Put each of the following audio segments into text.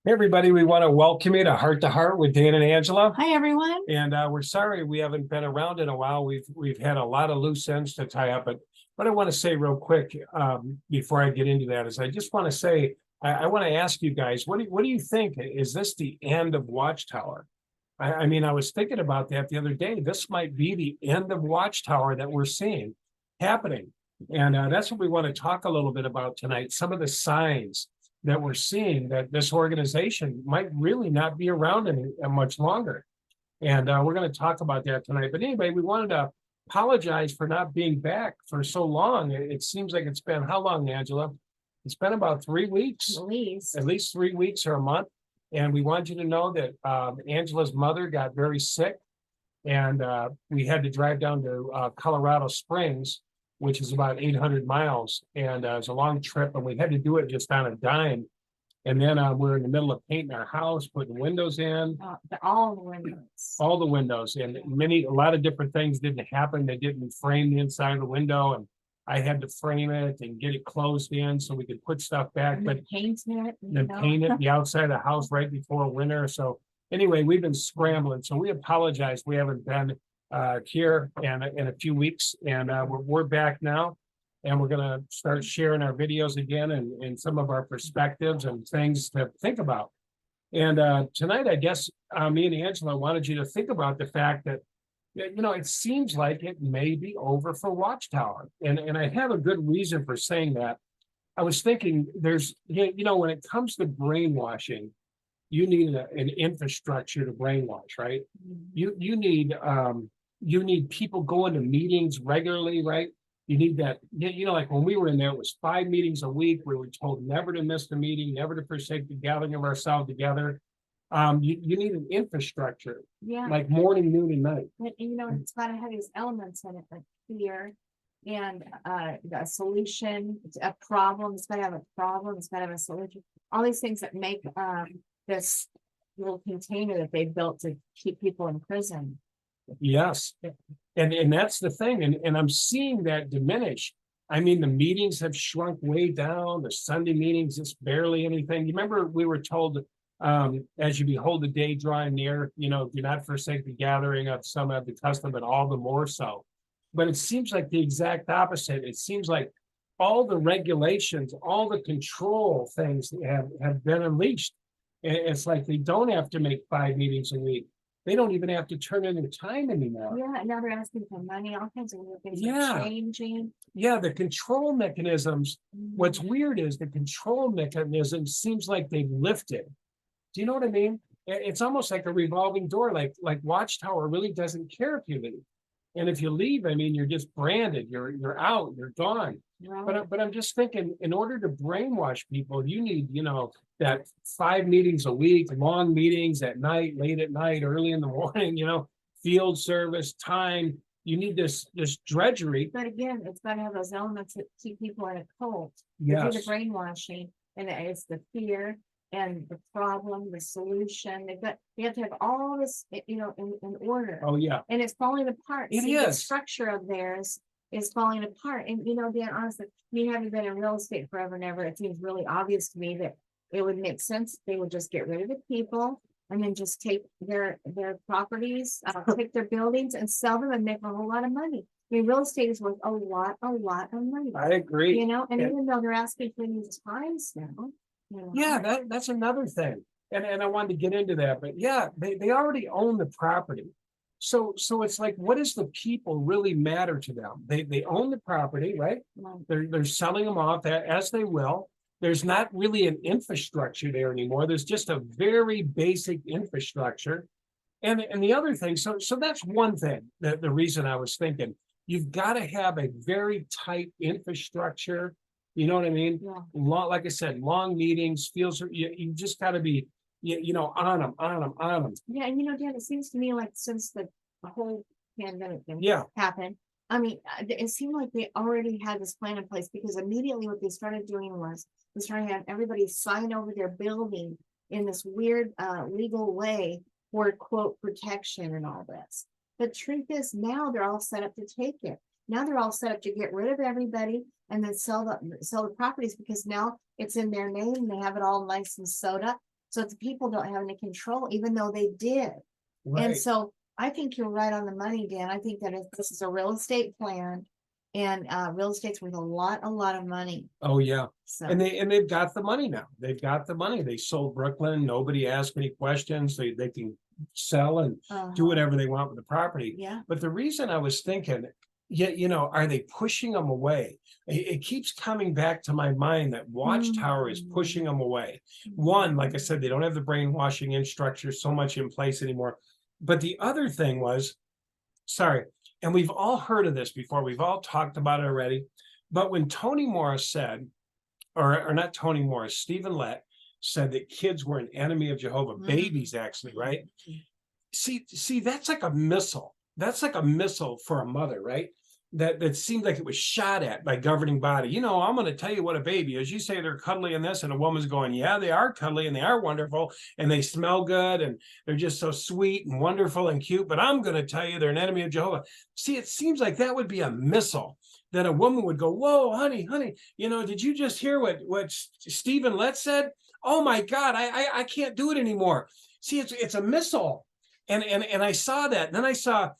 Hey, everybody, we want to welcome you to Heart with Dan and Angela. Hi, everyone. And we're sorry we haven't been around in a while. We've had a lot of loose ends to tie up. But what I want to say real quick before I get into that is I just want to say, I want to ask you guys, what do you think? Is this the end of Watchtower? I mean, I was thinking about that the other day. This might be the end of Watchtower that we're seeing happening. And that's what we want to talk a little bit about tonight. Some of the signs that we're seeing that this organization might really not be around any much longer. And we're going to talk about that tonight. But anyway, we wanted to apologize for not being back for so long. It seems like it's been how long, Angela? It's been about 3 weeks, at least 3 weeks or a month. And we want you to know that Angela's mother got very sick, and we had to drive down to Colorado Springs, which is about 800 miles. And it was a long trip, and we had to do it just on a dime. And then we're in the middle of painting our house, putting windows in. All the windows. All the windows. And a lot of different things didn't happen. They didn't frame the inside of the window. And I had to frame it and get it closed in so we could put stuff back. But paint it. Paint it the outside of the house right before winter. So anyway, we've been scrambling. So we apologize. We haven't been here in a few weeks, and we're back now, and we're going to start sharing our videos again and some of our perspectives and things to think about. And tonight, I guess me and Angela wanted you to think about the fact that it seems like it may be over for Watchtower, and I have a good reason for saying that. I was thinking there's when it comes to brainwashing, you need an infrastructure to brainwash, right? You need people going to meetings regularly, right? You need that, like when we were in there, it was 5 meetings a week. We were told never to miss the meeting, never to forsake the gathering of ourselves together. You need an infrastructure, like morning, noon, and night. And it's got to have these elements in it, like fear and a solution, a problem. It's got to have a problem. It's got to have a solution. All these things that make this little container that they built to keep people in prison. Yes. And that's the thing. And I'm seeing that diminish. I mean, the meetings have shrunk way down. The Sunday meetings, it's barely anything. You remember we were told, as you behold the day drawing near, do not forsake the gathering of some of the custom, but all the more so. But it seems like the exact opposite. It seems like all the regulations, all the control things have been unleashed. It's like they don't have to make 5 meetings a week. They don't even have to turn in their time anymore. Yeah, now they're asking for money. All kinds of weird things are changing. Yeah, the control mechanisms. What's weird is the control mechanism seems like they've lifted. Do you know what I mean? It's almost like a revolving door. Like Watchtower really doesn't care if you leave. And if you leave, I mean, you're just branded. You're out. You're gone. Right. But I'm just thinking, in order to brainwash people, you need, that 5 meetings a week, long meetings at night, late at night, early in the morning, field service, time. You need this drudgery. But again, it's got to have those elements that keep people in a cult. Yes. Do the brainwashing, and it's the fear and the problem, the solution. They have to have all this, in order. Oh yeah. And it's falling apart. The structure of theirs is falling apart. And being honest, me having been in real estate forever and ever, it seems really obvious to me that it would make sense. They would just get rid of the people and then just take their properties, take their buildings and sell them and make a whole lot of money. I mean, real estate is worth a lot of money. I agree. And even though they're asking for these times now. Yeah, that's another thing. And I wanted to get into that, but yeah, they already own the property. So it's like, what does the people really matter to them? They own the property, right? They're selling them off as they will. There's not really an infrastructure there anymore. There's just a very basic infrastructure. And the other thing, so that's one thing, the reason I was thinking, you've got to have a very tight infrastructure. You know what I mean? Yeah. Like I said, long meetings, you just got to be, on them. Yeah, and Dan, it seems to me like since the whole pandemic thing happened, I mean, it seemed like they already had this plan in place, because immediately what they started doing was they started having everybody sign over their building in this weird legal way for quote protection and all this. The truth is, now they're all set up to take it. Now they're all set up to get rid of everybody and then sell the properties, because now it's in their name and they have it all nice and sewed up. so the people don't have any control, even though they did. And Right. so I think you're right on the money, Dan. I think that if this is a real estate plan, and real estate's worth a lot of money. Oh, yeah. So And they've got the money now. They've got the money. They sold Brooklyn. Nobody asked any questions. They can sell and do whatever they want with the property. yeah, But the reason I was thinking, are they pushing them away? It keeps coming back to my mind that Watchtower is pushing them away. One, like I said, they don't have the brainwashing infrastructure so much in place anymore. But the other thing was, sorry, and we've all heard of this before. We've all talked about it already. But when Tony Morris said, or not Tony Morris, Stephen Lett said that kids were an enemy of Jehovah, babies actually, right? See, that's like a missile. That's like a missile for a mother, right? That seemed like it was shot at by governing body. I'm going to tell you what a baby is. You say they're cuddly and this, and a woman's going, yeah, they are cuddly and they are wonderful and they smell good and they're just so sweet and wonderful and cute. But I'm going to tell you they're an enemy of Jehovah. See, it seems like that would be a missile that a woman would go, whoa, honey, did you just hear what Stephen Lett said? Oh my God, I can't do it anymore. See, it's a missile. And I saw that. And then I saw,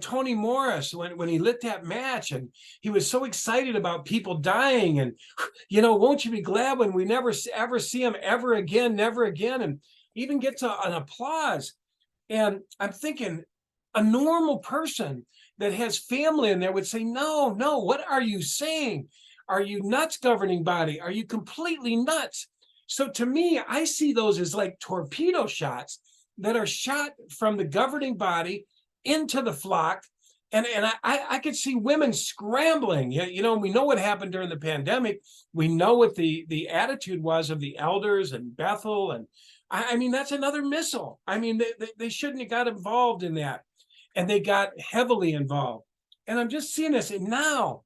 Tony Morris when he lit that match, and he was so excited about people dying. And, won't you be glad when we never ever see him ever again, never again, and even gets an applause. And I'm thinking a normal person that has family in there would say, no, what are you saying? Are you nuts, governing body? Are you completely nuts? So to me, I see those as like torpedo shots that are shot from the governing body into the flock. And I could see women scrambling. We know what happened during the pandemic. We know what the attitude was of the elders and Bethel. And I mean, that's another missile. I mean, they shouldn't have got involved in that. And they got heavily involved. And I'm just seeing this. And now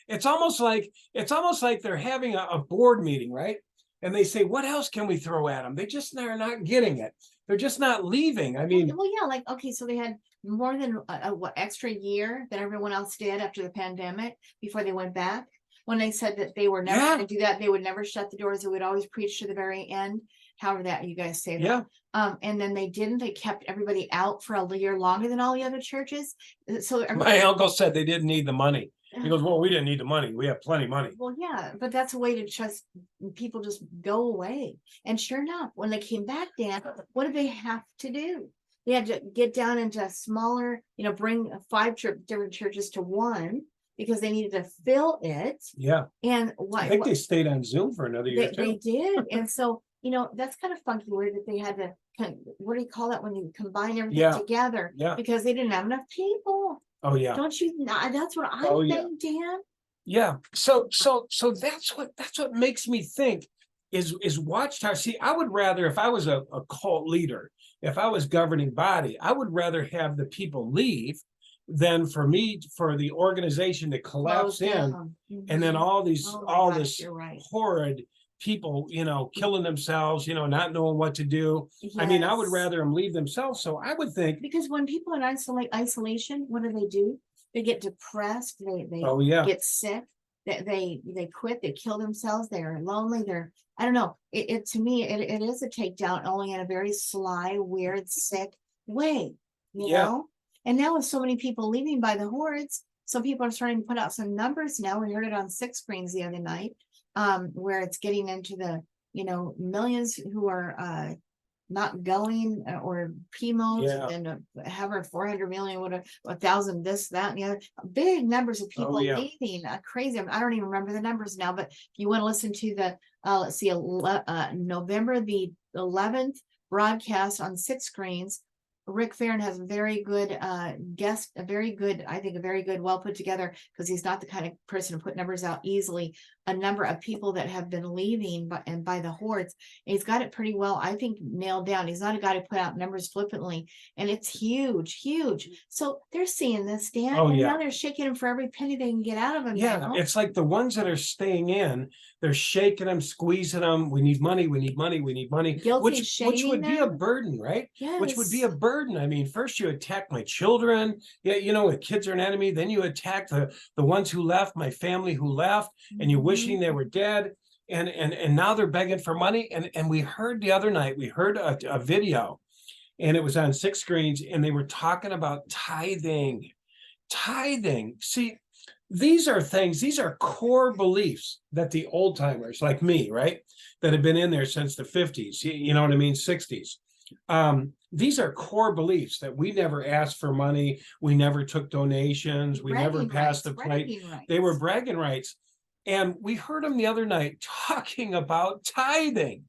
it's almost like they're having a board meeting, right? And they say, what else can we throw at them? They're not getting it. They're just not leaving. I mean, well, yeah, like, okay, so they had more than what extra year that everyone else did after the pandemic before they went back. When they said that they were never going to do that, they would never shut the doors. They would always preach to the very end. However, that you guys say that. And then they didn't. They kept everybody out for a year longer than all the other churches. So my uncle said they didn't need the money. He goes, well, we didn't need the money. We have plenty of money. Well, yeah, but that's a way to just people just go away. And sure enough, when they came back, Dan, what did they have to do? They had to get down into smaller, bring 5 different churches to one because they needed to fill it. Yeah. And I think they stayed on Zoom for another year too. They did. And so, that's kind of funky weird that they had to, what do you call that when you combine everything together? Yeah. Because they didn't have enough people. Oh yeah. Don't you? That's what I think, Dan. Yeah. So that's what makes me think is Watchtower. See, I would rather, if I was a cult leader, if I was governing body, I would rather have the people leave than for the organization to collapse in, and then all this horrid people, killing themselves, not knowing what to do. Yes. I mean, I would rather them leave themselves. So I would think, because when people in isolation, what do? They get depressed. They get sick. They quit. They kill themselves. They're lonely. I don't know. To me, it is a takedown, only in a very sly, weird, sick way. You know. And now with so many people leaving by the hordes, some people are starting to put out some numbers now. We heard it on 6 screens the other night. Where it's getting into the millions who are not going or PMOs and however 400 million, whatever, 1,000, this, that, and the other. Big numbers of people leaving. Crazy. I don't even remember the numbers now, but if you want to listen to the let's see, November the 11th broadcast on 6 screens. Rick Farron has a very good guest, a very good, well put together, because he's not the kind of person to put numbers out easily. A number of people that have been leaving by the hordes. And he's got it pretty well, I think, nailed down. He's not a guy to put out numbers flippantly, and it's huge. So they're seeing this, Dan, and now they're shaking him for every penny they can get out of him. Yeah, it's like the ones that are staying in, they're shaking them, squeezing them. We need money. Guilty, which would be a burden, right? Yes. Which would be a burden. I mean, first you attack my children. Yeah, the kids are an enemy. Then you attack the ones who left, my family who left, and you wishing they were dead. and now they're begging for money. And we heard the other night, we heard a video, and it was on 6 screens, and they were talking about tithing. Tithing. See, these are things, these are core beliefs that the old timers like me, right, that have been in there since the 50s, you know what I mean, 60s. These are core beliefs that we never asked for money, we never took donations, we never passed the plate. They were bragging rights. And we heard them the other night talking about tithing.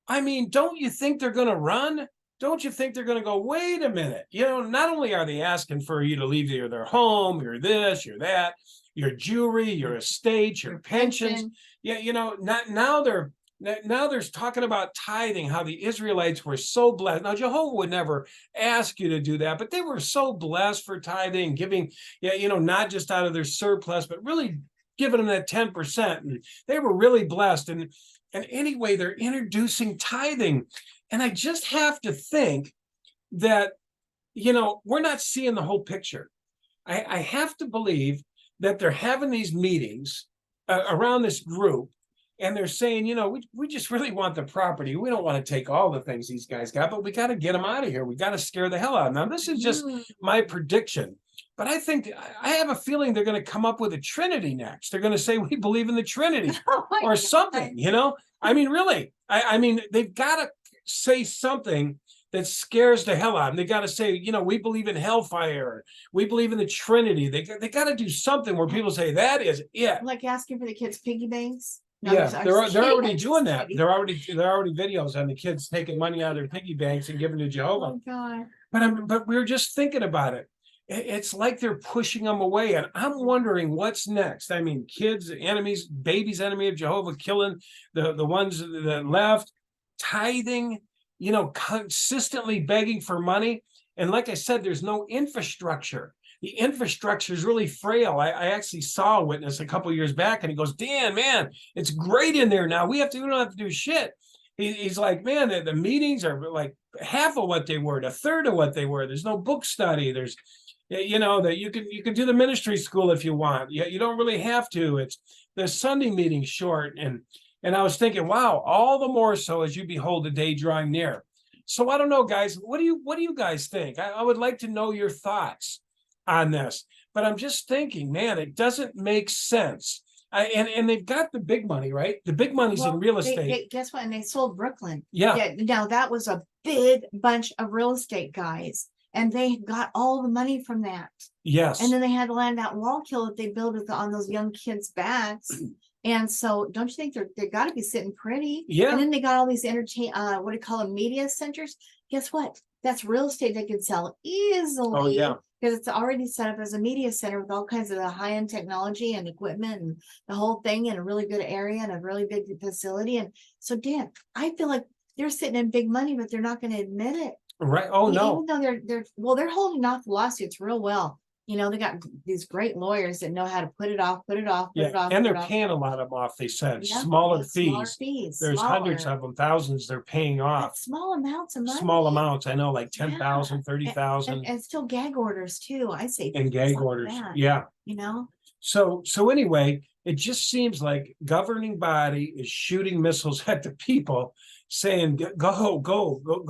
I mean, don't you think they're going to run? Don't you think they're going to go, wait a minute? You know, not only are they asking for you to leave their home, your this, your that, your jewelry, your estate, your pensions. Yeah, you know, now they're talking about tithing, how the Israelites were so blessed. Now, Jehovah would never ask you to do that, but they were so blessed for tithing, giving, yeah, you know, not just out of their surplus, but really giving them that 10%. And they were really blessed. And anyway, they're introducing tithing. And I just have to think that, you know, we're not seeing the whole picture. I have to believe that they're having these meetings around this group, and they're saying, you know, we just really want the property. We don't want to take all the things these guys got, but we got to get them out of here. We got to scare the hell out of them. Now, this is just my prediction, but I think I have a feeling they're going to come up with a Trinity next. They're going to say, we believe in the Trinity or something, you know? I mean, really, I mean, they've got to say something that scares the hell out of them. They got to say, you know, we believe in hellfire. We believe in the Trinity. They got to do something where people say, that is it. Like asking for the kids' piggy banks. No, yeah, they're already doing that. There are already videos on the kids taking money out of their piggy banks and giving to Jehovah. Oh God! But we were just thinking about it. It's like they're pushing them away, and I'm wondering what's next. I mean, kids, enemies, babies, enemy of Jehovah, killing the ones that left, tithing, you know, consistently begging for money, and like I said, there's no infrastructure. The infrastructure is really frail. I actually saw a witness a couple of years back, and he goes, Dan, man, it's great in there now. We don't have to do shit. He's like, man, the meetings are like half of what they were, a third of what they were. There's no book study. There's, you know, that you can do the ministry school if you want. You don't really have to. It's the Sunday meeting short. And I was thinking, wow, all the more so as you behold the day drawing near. So I don't know, guys. What do you guys think? I would like to know your thoughts on this, but I'm just thinking, man, it doesn't make sense. And they've got the big money, right? The big money's in real estate. Guess what? And they sold Brooklyn. Yeah. Now that was a big bunch of real estate guys, and they got all the money from that. Yes. And then they had to land that wall kill that they built on those young kids' backs. And so, don't you think they got to be sitting pretty? Yeah. And then they got all these what do you call them, media centers? Guess what? That's real estate they can sell easily. Oh yeah. Because it's already set up as a media center with all kinds of the high-end technology and equipment and the whole thing in a really good area and a really big facility. And so, Dan, I feel like they're sitting in big money, but they're not going to admit it. Right. Oh no. Even though they're holding off lawsuits real well. You know, they got these great lawyers that know how to put it off. And they're paying a lot of them off, they said. Yeah, smaller fees. There's hundreds of them, thousands they're paying off. That's small amounts of money. Small amounts, I know, like 10,000, 30,000. And still gag orders too, I say. And gag orders, yeah. You know? So anyway, it just seems like governing body is shooting missiles at the people, saying, go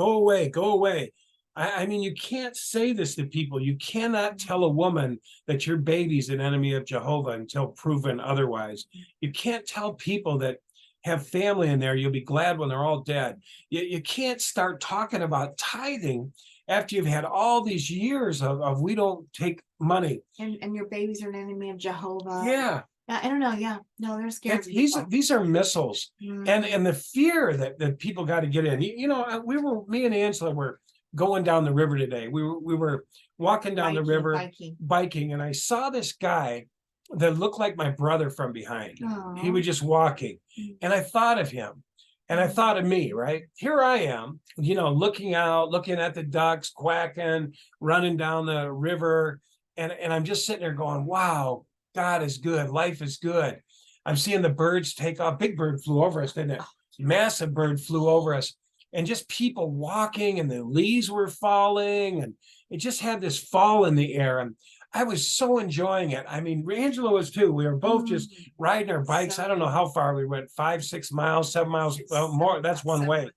away. I mean, you can't say this to people. You cannot tell a woman that your baby's an enemy of Jehovah until proven otherwise. You can't tell people that have family in there, you'll be glad when they're all dead. You can't start talking about tithing after you've had all these years of we don't take money. And your babies are an enemy of Jehovah. Yeah. I don't know. Yeah. No, they're scared. These are missiles. And the fear that people got to get in. You know, me and Angela were going down the river today. We were walking down the river, biking, and I saw this guy that looked like my brother from behind. Aww. He was just walking, and I thought of him, and I thought of me, right? Here I am, you know, looking out, looking at the ducks quacking, running down the river, and I'm just sitting there going, wow, God is good, life is good. I'm seeing the birds take off. Big bird flew over us, didn't it? Massive bird flew over us. And just people walking, and the leaves were falling, and it just had this fall in the air. And I was so enjoying it. I mean, Angela was too. We were both just riding our bikes. I don't know how far we went, 5, 6 miles, 7 miles, more. That's one way.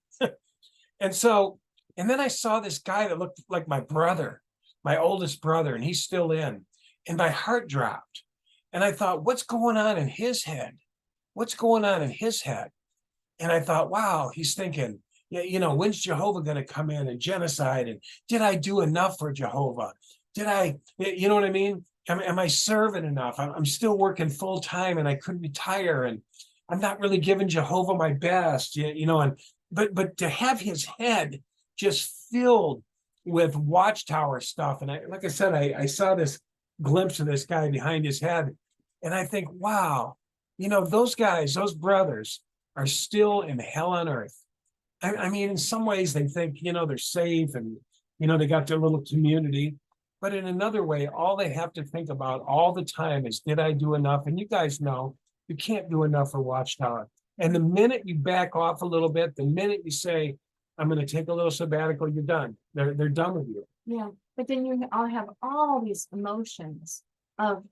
And so, and then I saw this guy that looked like my brother, my oldest brother, and he's still in. And my heart dropped. And I thought, what's going on in his head? What's going on in his head? And I thought, wow, he's thinking, yeah, when's Jehovah going to come in and genocide? And did I do enough for Jehovah? Did I, you know what I mean? Am I serving enough? I'm still working full time and I could retire and I'm not really giving Jehovah my best, and but to have his head just filled with Watchtower stuff. And like I said, I saw this glimpse of this guy behind his head. And I think, wow, those guys, those brothers are still in hell on earth. I mean, in some ways they think, they're safe and, they got their little community. But in another way, all they have to think about all the time is, did I do enough? And you guys know you can't do enough for Watchtower. And the minute you back off a little bit, the minute you say, I'm going to take a little sabbatical, you're done. They're done with you. Yeah, but then you all have all these emotions of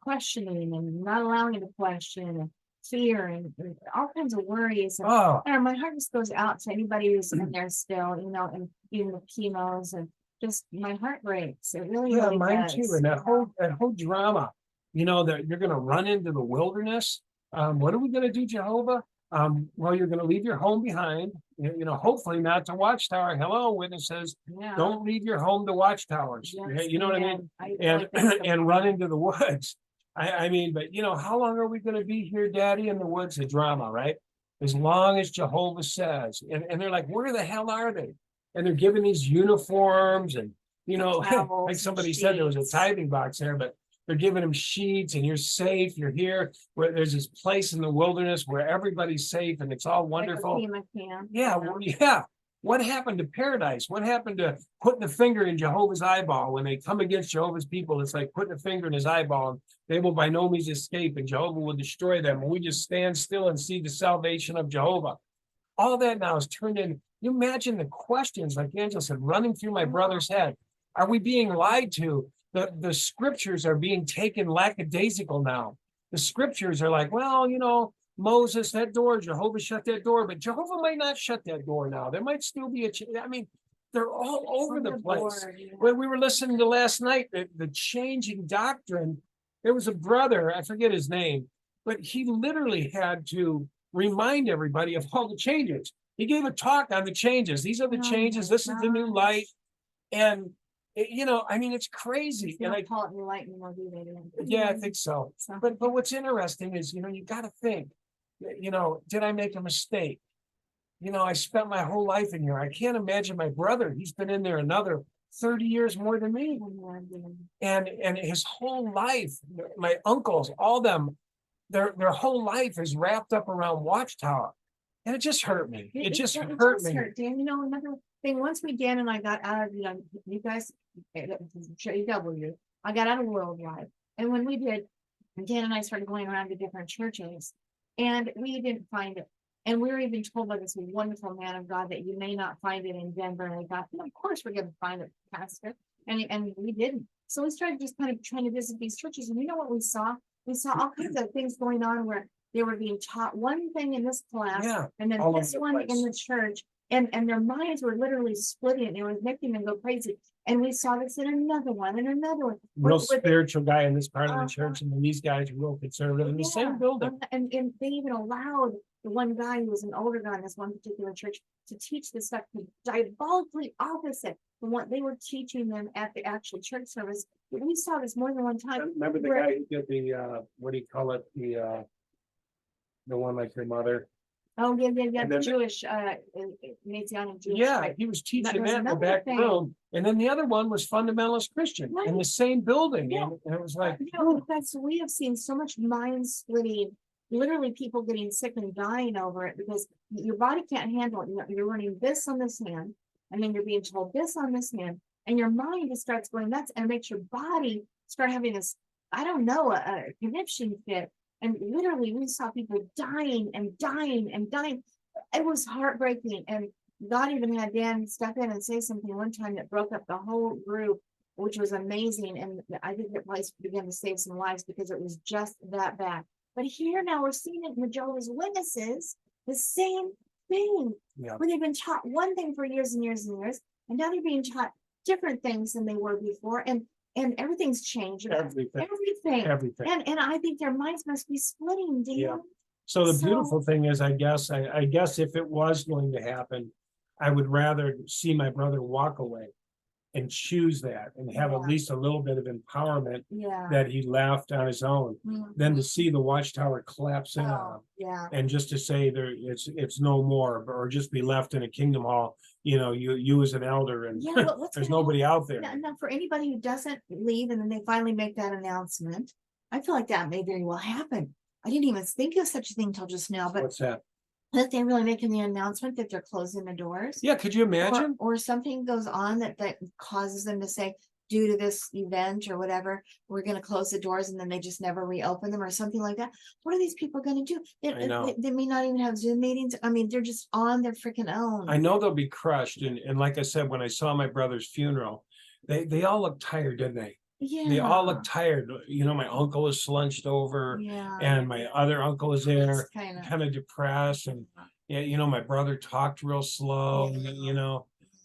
questioning and not allowing to question and fear and all kinds of worries. And my heart just goes out to anybody who's in there still, and even the chemos, and just my heart breaks. It really, really mine does. too. And that whole drama, that you're going to run into the wilderness. What are we going to do, Jehovah? Well, you're going to leave your home behind, hopefully not to Watchtower. Hello, witnesses. Yeah. Don't leave your home to Watchtowers. Yes, you know what I mean? and and run into the woods. I mean, but how long are we going to be here, Daddy, in the woods? The drama, right? As long as Jehovah says. And they're like, where the hell are they? And they're giving these uniforms and, like somebody said, there was a tithing box there, but they're giving them sheets and you're safe. You're here where there's this place in the wilderness where everybody's safe and it's all wonderful. Yeah. Well, yeah. What happened to paradise? What happened to putting a finger in Jehovah's eyeball? When they come against Jehovah's people, it's like putting a finger in his eyeball and they will by no means escape and Jehovah will destroy them. And we just stand still and see the salvation of Jehovah. All that now is turned in. You imagine the questions, like Angela said, running through my brother's head. Are we being lied to? The scriptures are being taken lackadaisical now. The scriptures are like, well, Moses, that door, Jehovah shut that door, but Jehovah might not shut that door now. There might still be I mean, they're all over the place. When we were listening to last night, the changing doctrine, there was a brother, I forget his name, but he literally had to remind everybody of all the changes. He gave a talk on the changes. These are the changes. This is the new light. And I mean, it's crazy. And I call it new light anymore, do they? Yeah, I think so. But what's interesting is, you got to think, did I make a mistake? I spent my whole life in here. I can't imagine my brother. He's been in there another 30 years more than me. And his whole life, my uncles, all them, their whole life is wrapped up around Watchtower. And it just hurt me. It just hurt me. Dan, another thing, once Dan and I got out of, you guys, JW, I got out of Worldwide. And when we did, Dan and I started going around to different churches and we didn't find it. And we were even told by this wonderful man of God that you may not find it in Denver. And we thought, of course we're going to find it, Pastor. And we didn't. So we started just kind of trying to visit these churches. And you know what we saw? We saw all kinds of things going on where they were being taught one thing in this class, and then this one in the church, and their minds were literally splitting, and it was making them go crazy. And we saw this in another one, and another one. Real spiritual guy in this part of the church, and then these guys are real conservative in the same building. And they even allowed the one guy who was an older guy in this one particular church to teach this stuff diabolically opposite from what they were teaching them at the actual church service. We saw this more than one time. Remember the guy who did the what do you call it? The one like your mother. Oh, yeah. The Jewish, Messianic Jewish. Yeah, he was teaching that in the back room. And then the other one was fundamentalist Christian in the same building. Yeah. And it was like, we have seen so much mind splitting, literally people getting sick and dying over it because your body can't handle it. You're running this on this hand, and then you're being told this on this hand, and your mind just starts going nuts and makes your body start having this, I don't know, a conniption fit. And literally, we saw people dying and dying and dying. It was heartbreaking. And God even had Dan step in and say something one time that broke up the whole group which was amazing. And I think that place began to save some lives because it was just that bad. But here now we're seeing it in the Jehovah's Witnesses, the same thing. Yeah. Where they've been taught one thing for years and years and years, and now they're being taught different things than they were before. And everything's changed. Everything. And I think their minds must be splitting, Dan. Yeah. So the beautiful thing is, I guess if it was going to happen, I would rather see my brother walk away and choose that and have at least a little bit of empowerment that he left on his own than to see the Watchtower collapsing on him. And just to say it's no more, or just be left in a kingdom hall, you as an elder, and there's nobody out there. Now, for anybody who doesn't leave and then they finally make that announcement, I feel like that may very well happen. I didn't even think of such a thing till just now, but what's that? That they're really making the announcement that they're closing the doors. Yeah, could you imagine? Or something goes on that causes them to say, due to this event or whatever, we're going to close the doors, and then they just never reopen them or something like that. What are these people going to do? They may not even have Zoom meetings. I mean, they're just on their freaking own. I know they'll be crushed. And like I said, when I saw my brother's funeral, they all looked tired, didn't they? Yeah. They all look tired. My uncle is slunched over, and my other uncle is there, kind of depressed, and my brother talked real slow,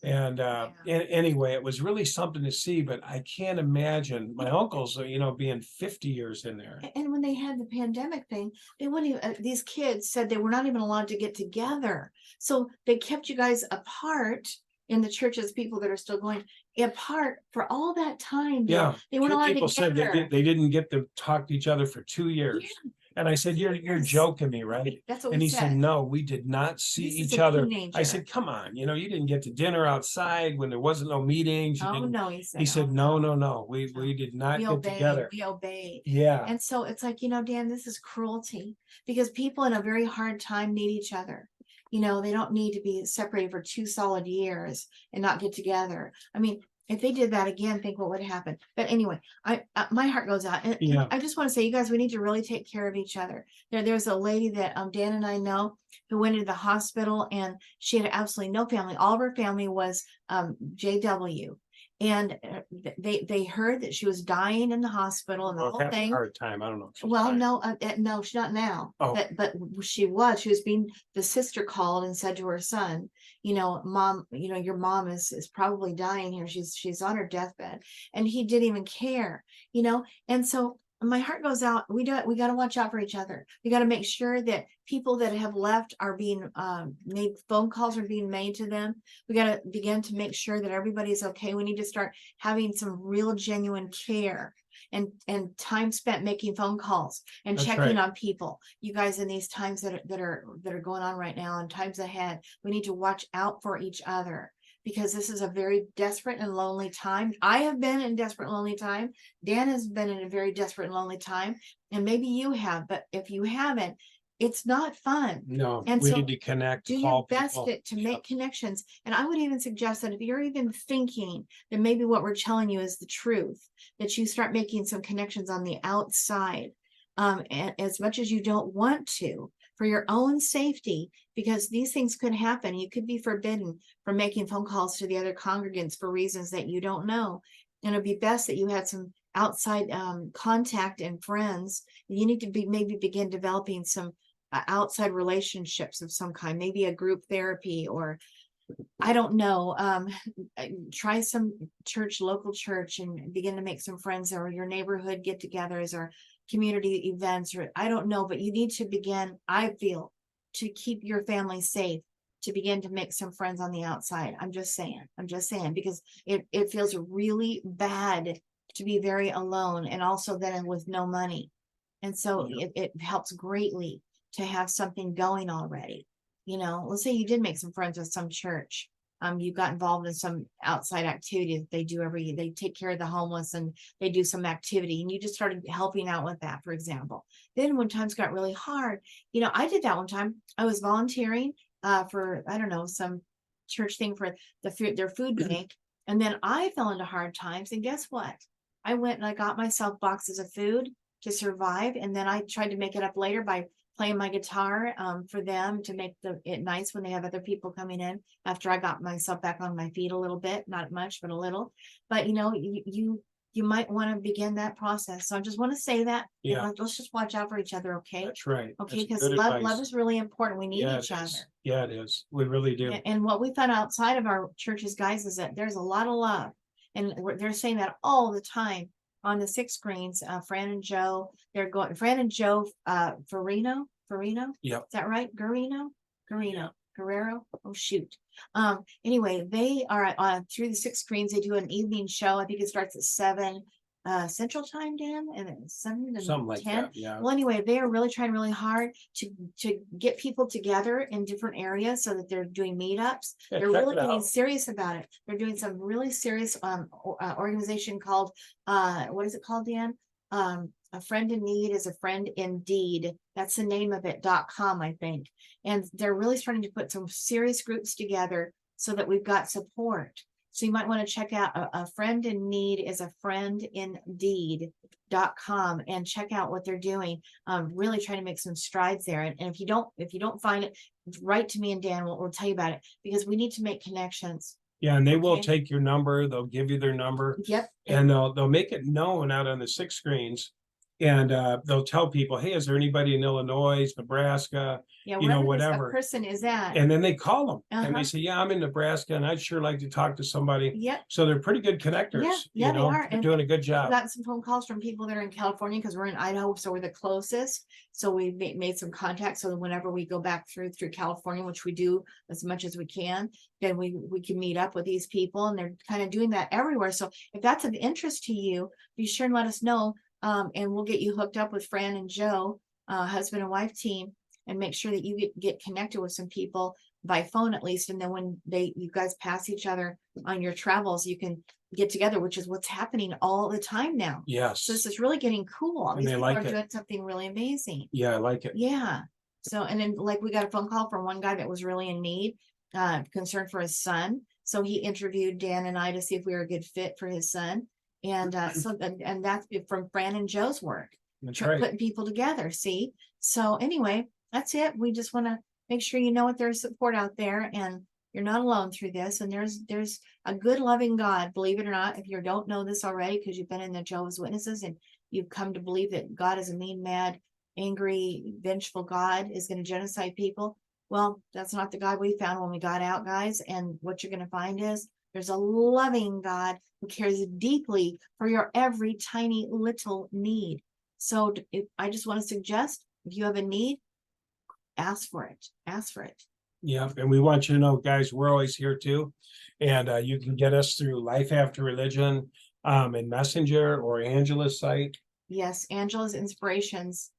and anyway, it was really something to see. But I can't imagine my uncles, being 50 years in there. And when they had the pandemic thing, they wouldn't even, these kids said they were not even allowed to get together, so they kept you guys apart in the churches, people that are still going apart for all that time. Yeah, they weren't allowed people to said they didn't get to talk to each other for 2 years. And I said, you're joking me, right? That's what and he said. No, we did not see each other. I said, come on, you didn't get to dinner outside when there wasn't no meetings. No, he said, no, we did not get together. We obeyed. Yeah. And so it's like, Dan, this is cruelty, because people in a very hard time need each other. They don't need to be separated for 2 solid years and not get together. I mean, if they did that again, think what would happen. But anyway, my heart goes out. And I just want to say, you guys, we need to really take care of each other. There's a lady that Dan and I know who went into the hospital, and she had absolutely no family. All of her family was JW. And they heard that she was dying in the hospital, and the whole thing. Hard time. I don't know. Well, no, she's not now. Oh. But she was being, the sister called and said to her son, Mom, your mom is probably dying here. She's on her deathbed. And he didn't even care, and so my heart goes out. We got to watch out for each other. We got to make sure that people that have left are being made, phone calls are being made to them. We got to begin to make sure that everybody's okay. We need to start having some real genuine care and time spent making phone calls and checking on people. You guys, in these times that are going on right now and times ahead, we need to watch out for each other, because this is a very desperate and lonely time. I have been in desperate and lonely time. Dan has been in a very desperate and lonely time. And maybe you have, but if you haven't, it's not fun. No, and we need to connect. Do your best to make connections. And I would even suggest that if you're even thinking that maybe what we're telling you is the truth, that you start making some connections on the outside, and as much as you don't want to, for your own safety, because these things could happen. You could be forbidden from making phone calls to the other congregants for reasons that you don't know. And it'd be best that you had some outside contact and friends. You need to maybe begin developing some outside relationships of some kind, maybe a group therapy, or I don't know, try some local church, and begin to make some friends, or your neighborhood get-togethers, or community events, or I don't know, but you need to begin, I feel, to keep your family safe, to begin to make some friends on the outside. I'm just saying, because it feels really bad to be very alone, and also then with no money. And so it helps greatly to have something going already. Let's say you did make some friends with some church. You got involved in some outside activity that they do they take care of the homeless, and they do some activity, and you just started helping out with that, for example. Then when times got really hard, I did that one time. I was volunteering for, I don't know, some church thing for their food bank. And then I fell into hard times, and guess what? I went and I got myself boxes of food to survive. And then I tried to make it up later by playing my guitar for them to make it nice when they have other people coming in after I got myself back on my feet a little bit, not much, but a little. But you might want to begin that process. So I just want to say that. Yeah. Let's just watch out for each other, okay? That's right. Okay, That's because good love advice. is really important. We need Yeah, each it other. is. Yeah, it is. We really do. And what we found outside of our churches, guys, is that there's a lot of love. And they're saying that all the time on the 6 screens. Fran and Joe, Fran and Joe Farino. Yep. Is that right? Guerrero. Oh shoot. Anyway, they are through the 6 screens. They do an evening show. I think it starts at 7 Central Time, Dan, and then 7 to Something like 10. that. Yeah. Well, anyway, they are really trying really hard to get people together in different areas so that they're doing meetups. Yeah, They're check really it getting out. serious about it. They're doing some really serious organization called what is it called, Dan? A friend in need is a friend indeed. That's the name of it, .com, I think. And they're really starting to put some serious groups together so that we've got support. So you might want to check out a friend in need is a friend indeed.com and check out what they're doing. Really trying to make some strides there. And if you don't find it, write to me and Dan. We'll tell you about it because we need to make connections. Yeah, and they will take your number. They'll give you their number. Yep. And they'll make it known out on the 6 screens. And they'll tell people, hey, is there anybody in Illinois, Nebraska, Yeah, whatever a person is at. And then they call them and they Uh-huh. say, yeah, I'm in Nebraska and I'd sure like to talk to somebody. Yep. So they're pretty good connectors. Yeah, they are. They're doing a good We job. got some phone calls from people that are in California because we're in Idaho, so we're the closest. So we made some contacts. So that whenever we go back through California, which we do as much as we can, then we can meet up with these people, and they're kind of doing that everywhere. So if that's of interest to you, be sure and let us know. And we'll get you hooked up with Fran and Joe, husband and wife team, and make sure that you get connected with some people by phone at least. And then when you guys pass each other on your travels, you can get together, which is what's happening all the time now. Yes. So this is really getting cool. And These they people like are it. doing something really amazing. Yeah, I like it. Yeah. So, and then like we got a phone call from one guy that was really in need, concerned for his son. So he interviewed Dan and I to see if we were a good fit for his son. And and that's from Fran and Joe's work. That's right. Putting people together. See? So anyway, that's it. We just want to make sure you know that there's support out there and you're not alone through this. And there's a good, loving God, believe it or not. If you don't know this already, because you've been in the Jehovah's Witnesses and you've come to believe that God is a mean, mad, angry, vengeful God is going to genocide people. Well, that's not the God we found when we got out, guys. And what you're going to find is there's a loving God who cares deeply for your every tiny little need. So I just want to suggest, if you have a need, ask for it. Ask for it. Yeah, and we want you to know, guys, we're always here too. And you can get us through Life After Religion in Messenger or Angela's site. Yes, Angela's Inspirations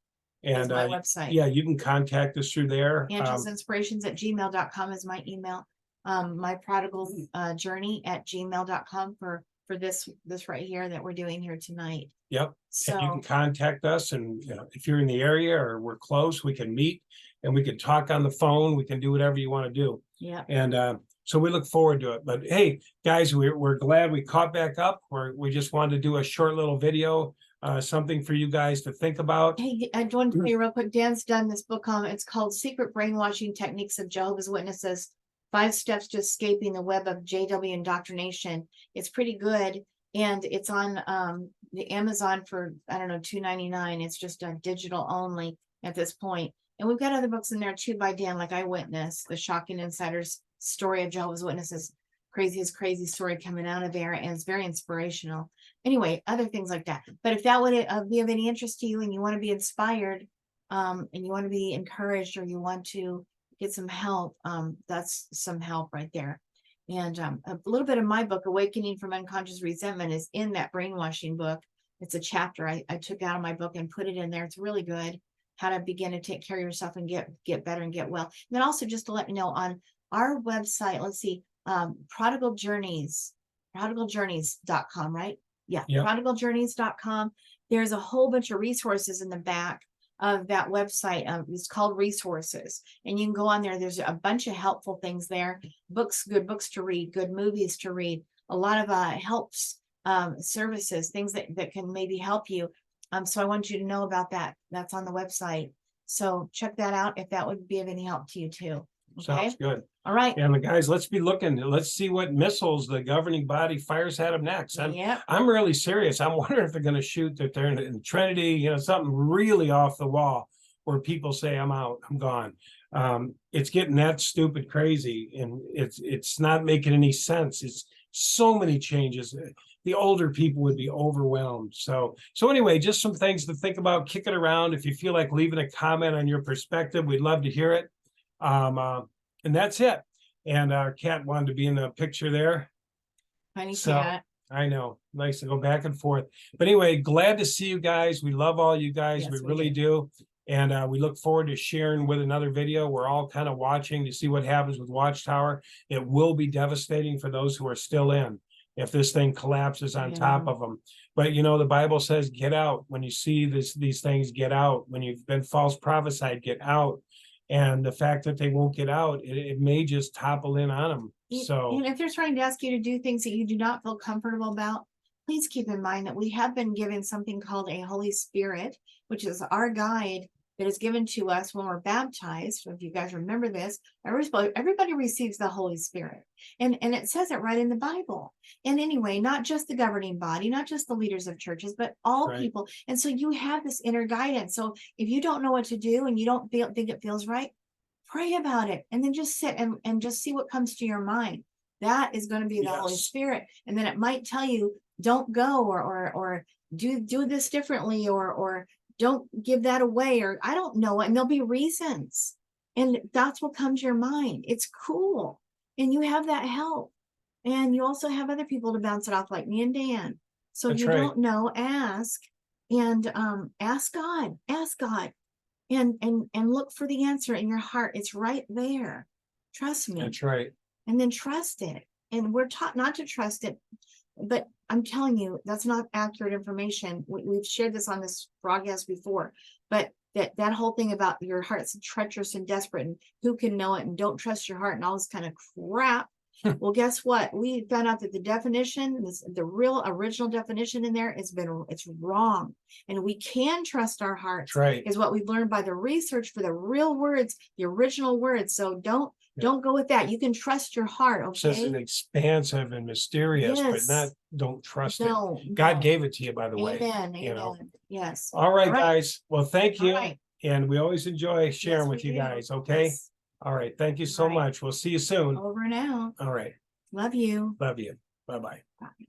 and is my website. Yeah, you can contact us through there. Angela's Inspirations at gmail.com is my email. My prodigal journey at gmail.com for this right here that we're doing here tonight. Yep. So and you can contact us, and if you're in the area or we're close, we can meet and we can talk on the phone. We can do whatever you want to do. Yeah. And so we look forward to it. But hey, guys, we're glad we caught back up. We just wanted to do a short little video, something for you guys to think about. Hey, I want to tell you real quick. Dan's done this book it's called Secret Brainwashing Techniques of Jehovah's Witnesses. 5 Steps to Escaping the Web of JW Indoctrination. It's pretty good, and it's on the Amazon for, I don't know, $2.99. It's just digital only at this point. And we've got other books in there too by Dan, like Eyewitness, The Shocking Insider's Story of Jehovah's Witnesses. Crazy story coming out of there, and it's very inspirational. Anyway, other things like that. But if that would be of any interest to you, and you want to be inspired, and you want to be encouraged, or you want to get some help, that's some help right there. And a little bit of my book, Awakening from Unconscious Resentment, is in that brainwashing book. It's a chapter I took out of my book and put it in there. It's really good. How to begin to take care of yourself and get better and get well. And then also, just to let you know, on our website, let's see, prodigaljourneys.com, right? Yeah, yep. Prodigaljourneys.com. There's a whole bunch of resources in the back of that website. It's called Resources, and you can go on there. There's a bunch of helpful things there. Books, good books to read, good movies to read, a lot of helps, services, things that can maybe help you. So I want you to know about that. That's on the website. So check that out if that would be of any help to you too. Okay, Sounds good. all right. And the guys, let's be looking, let's see what missiles the governing body fires at them next. Yep. I'm really serious. I'm wondering if they're going to shoot that they're in Trinity, you know, something really off the wall where people say, I'm out, I'm gone. It's getting that stupid crazy, and it's not making any sense. It's so many changes. The older people would be overwhelmed. So anyway, just some things to think about, kick it around. If you feel like leaving a comment on your perspective, we'd love to hear it. And that's it. And our cat wanted to be in the picture there. Honey So cat. I know, nice to go back and forth. But anyway, glad to see you guys. We love all you guys. Yes, we we really do. And we look forward to sharing with another video. We're all kind of watching to see what happens with Watchtower. It will be devastating for those who are still in if this thing collapses on top of them. But you know, the Bible says, get out. When you see these things, get out. When you've been false prophesied, get out. And the fact that they won't get out, it may just topple in on them. So, and if they're trying to ask you to do things that you do not feel comfortable about, please keep in mind that we have been given something called a Holy Spirit, which is our guide that is given to us when we're baptized. So if you guys remember this, everybody receives the Holy Spirit. And it says it right in the Bible. And anyway, not just the governing body, not just the leaders of churches, but all people. And so you have this inner guidance. So if you don't know what to do and you don't think it feels right, pray about it. And then just sit and just see what comes to your mind. That is going to be the Holy Spirit. And then it might tell you, don't go or do this differently or don't give that away, or I don't know. And there'll be reasons. And that's what comes to your mind. It's cool. And you have that help. And you also have other people to bounce it off, like me and Dan. So if you don't know, ask. And ask God. Ask God. And look for the answer in your heart. It's right there. Trust me. That's right. And then trust it. And we're taught not to trust it. But I'm telling you, that's not accurate information. We've shared this on this broadcast before, but that whole thing about your heart's treacherous and desperate and who can know it and don't trust your heart and all this kind of crap. Well, guess what? We found out that the definition, the real original definition in there it's wrong. And we can trust our hearts, is what we've learned by the research for the real words, the original words. So don't go with that. You can trust your heart. Okay. It's just expansive and mysterious, but don't trust it. God gave it to you, by the way. Amen. You know. Yes. All right, guys. Well, thank you. Right. And we always enjoy sharing with you guys. Okay. Yes. All right. Thank you so much. We'll see you soon. Over and out. All right. Love you. Love you. Bye-bye. Bye.